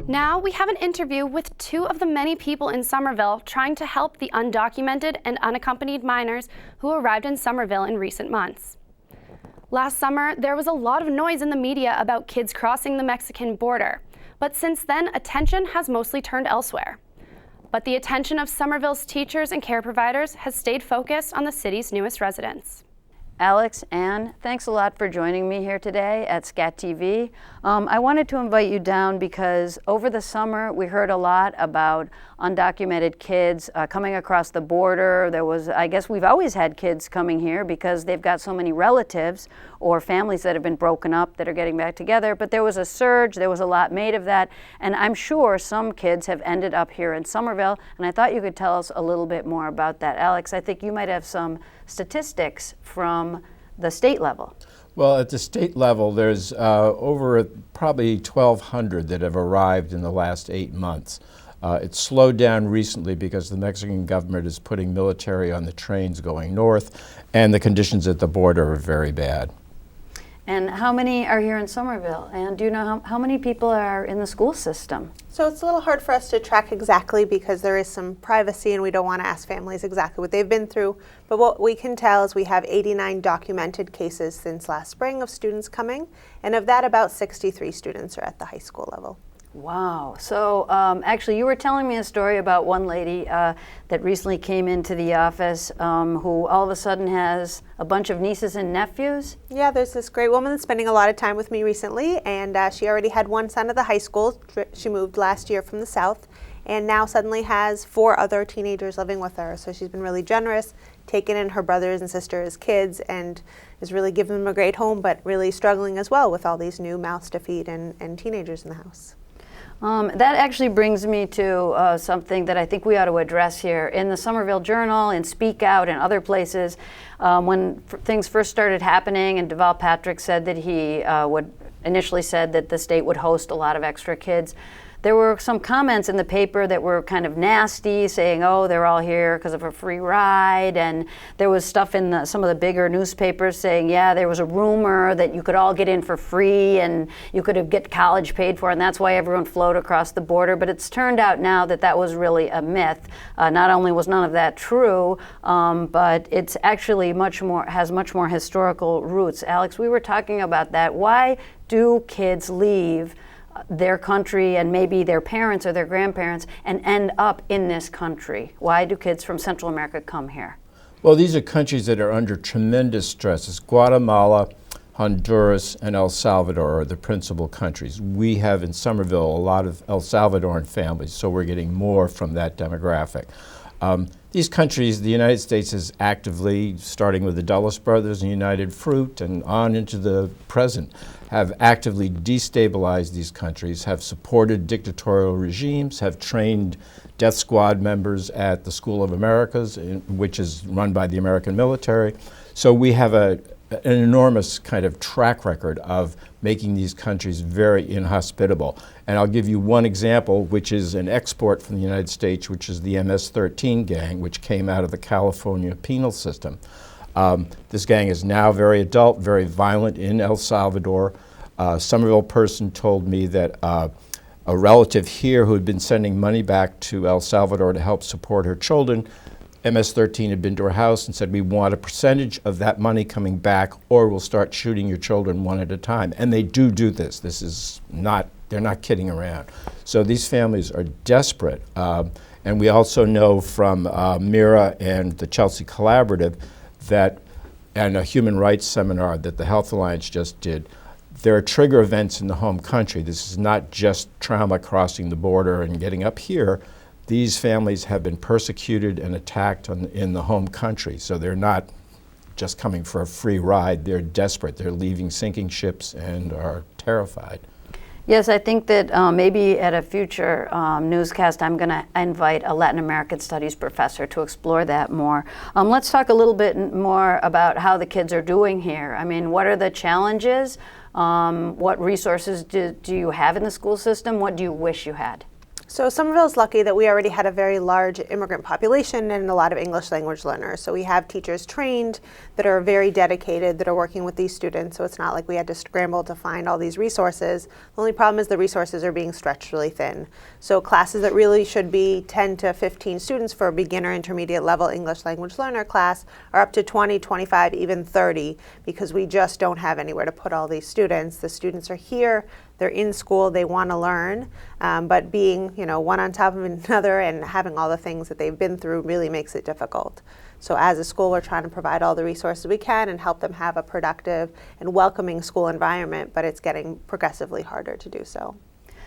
Now we have an interview with two of the many people in Somerville trying to help the undocumented and unaccompanied minors who arrived in Somerville in recent months. Last summer, there was a lot of noise in the media about kids crossing the Mexican border, but since then, attention has mostly turned elsewhere. But the attention of Somerville's teachers and care providers has stayed focused on the city's newest residents. Alex, Ann, thanks a lot for joining me here today at SCAT TV. I wanted to invite you down because over the summer we heard a lot about undocumented kids coming across the border. I guess we've always had kids coming here because they've got so many relatives or families that have been broken up that are getting back together. But there was a surge, there was a lot made of that, and I'm sure some kids have ended up here in Somerville, and I thought you could tell us a little bit more about that. Alex, I think you might have some statistics from the state level. Well, at the state level, there's over probably 1,200 that have arrived in the last 8 months. It's slowed down recently because the Mexican government is putting military on the trains going north, and the conditions at the border are very bad. And how many are here in Somerville? And do you know how many people are in the school system? So it's a little hard for us to track exactly because there is some privacy and we don't want to ask families exactly what they've been through. But what we can tell is we have 89 documented cases since last spring of students coming. And of that, about 63 students are at the high school level. Wow. So actually, you were telling me a story about one lady that recently came into the office who all of a sudden has a bunch of nieces and nephews. Yeah, there's this great woman that's spending a lot of time with me recently, and she already had one son at the high school. She moved last year from the South, and now suddenly has 4 other teenagers living with her. So she's been really generous, taking in her brothers and sisters' kids, and is really giving them a great home, but really struggling as well with all these new mouths to feed and teenagers in the house. That actually brings me to something that I think we ought to address here. In the Somerville Journal, in Speak Out, and other places, when things first started happening, and Deval Patrick said that he initially said that the state would host a lot of extra kids, there were some comments in the paper that were kind of nasty, saying, oh, they're all here because of a free ride. And there was stuff in some of the bigger newspapers saying, yeah, there was a rumor that you could all get in for free and you could get college paid for, and that's why everyone flowed across the border. But it's turned out now that that was really a myth. Not only was none of that true, but it's actually has much more historical roots. Alex, we were talking about that. Why do kids leave their country and maybe their parents or their grandparents and end up in this country? Why do kids from Central America come here? Well, these are countries that are under tremendous stress. It's Guatemala, Honduras, and El Salvador are the principal countries. We have in Somerville a lot of El Salvadoran families, so we're getting more from that demographic. These countries, the United States is actively, starting with the Dulles brothers and United Fruit and on into the present, have actively destabilized these countries, have supported dictatorial regimes, have trained death squad members at the School of Americas, which is run by the American military. So we have an enormous kind of track record of making these countries very inhospitable. And I'll give you one example, which is an export from the United States, which is the MS-13 gang, which came out of the California penal system. This gang is now very adult, very violent in El Salvador. A Somerville person told me that a relative here who had been sending money back to El Salvador to help support her children, MS-13 had been to her house and said, we want a percentage of that money coming back or we'll start shooting your children one at a time. And they do this. This is not, they're not kidding around. So these families are desperate. And we also know from Mira and the Chelsea Collaborative that, and a human rights seminar that the Health Alliance just did, there are trigger events in the home country. This is not just trauma crossing the border and getting up here. These families have been persecuted and attacked in the home country, so they're not just coming for a free ride. They're desperate. They're leaving sinking ships and are terrified. Yes, I think that maybe at a future newscast, I'm going to invite a Latin American Studies professor to explore that more. Let's talk a little bit more about how the kids are doing here. I mean, what are the challenges? What resources do you have in the school system? What do you wish you had? So Somerville's lucky that we already had a very large immigrant population and a lot of English language learners. So we have teachers trained that are very dedicated, that are working with these students. So it's not like we had to scramble to find all these resources. The only problem is the resources are being stretched really thin. So classes that really should be 10 to 15 students for a beginner intermediate level English language learner class are up to 20, 25, even 30, because we just don't have anywhere to put all these students. The students are here, they're in school, they want to learn, but being, one on top of another and having all the things that they've been through really makes it difficult. So as a school, we're trying to provide all the resources we can and help them have a productive and welcoming school environment, but it's getting progressively harder to do so.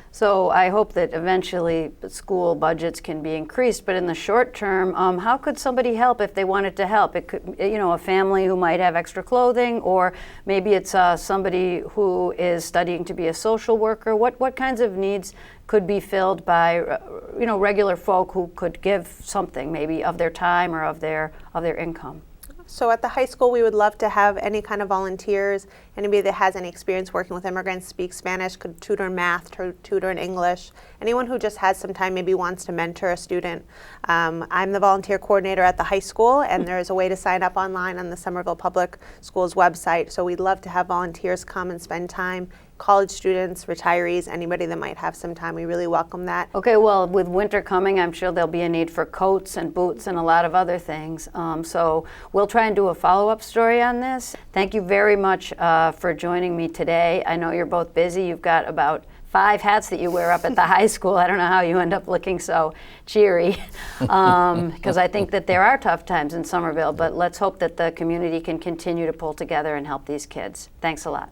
So I hope that eventually school budgets can be increased, but in the short term, how could somebody help if they wanted to help? It could, a family who might have extra clothing, or maybe it's somebody who is studying to be a social worker. What kinds of needs could be filled by, regular folk who could give something, maybe of their time or of their income? So at the high school, we would love to have any kind of volunteers. Anybody that has any experience working with immigrants, speaks Spanish, could tutor in math, tutor in English. Anyone who just has some time, maybe wants to mentor a student. I'm the volunteer coordinator at the high school, and there's a way to sign up online on the Somerville Public Schools website. So we'd love to have volunteers come and spend time. College students, retirees, anybody that might have some time, we really welcome that. Okay, well, with winter coming, I'm sure there'll be a need for coats and boots and a lot of other things. So we'll try and do a follow-up story on this. Thank you very much for joining me today. I know you're both busy. You've got about 5 hats that you wear up at the high school. I don't know how you end up looking so cheery, because I think that there are tough times in Somerville, but let's hope that the community can continue to pull together and help these kids. Thanks a lot.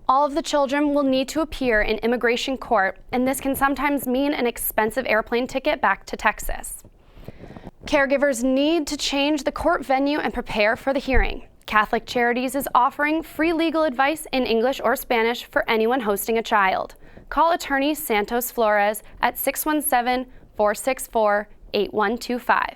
All of the children will need to appear in immigration court, and this can sometimes mean an expensive airplane ticket back to Texas. Caregivers need to change the court venue and prepare for the hearing. Catholic Charities is offering free legal advice in English or Spanish for anyone hosting a child. Call attorney Santos Flores at 617-464-8125.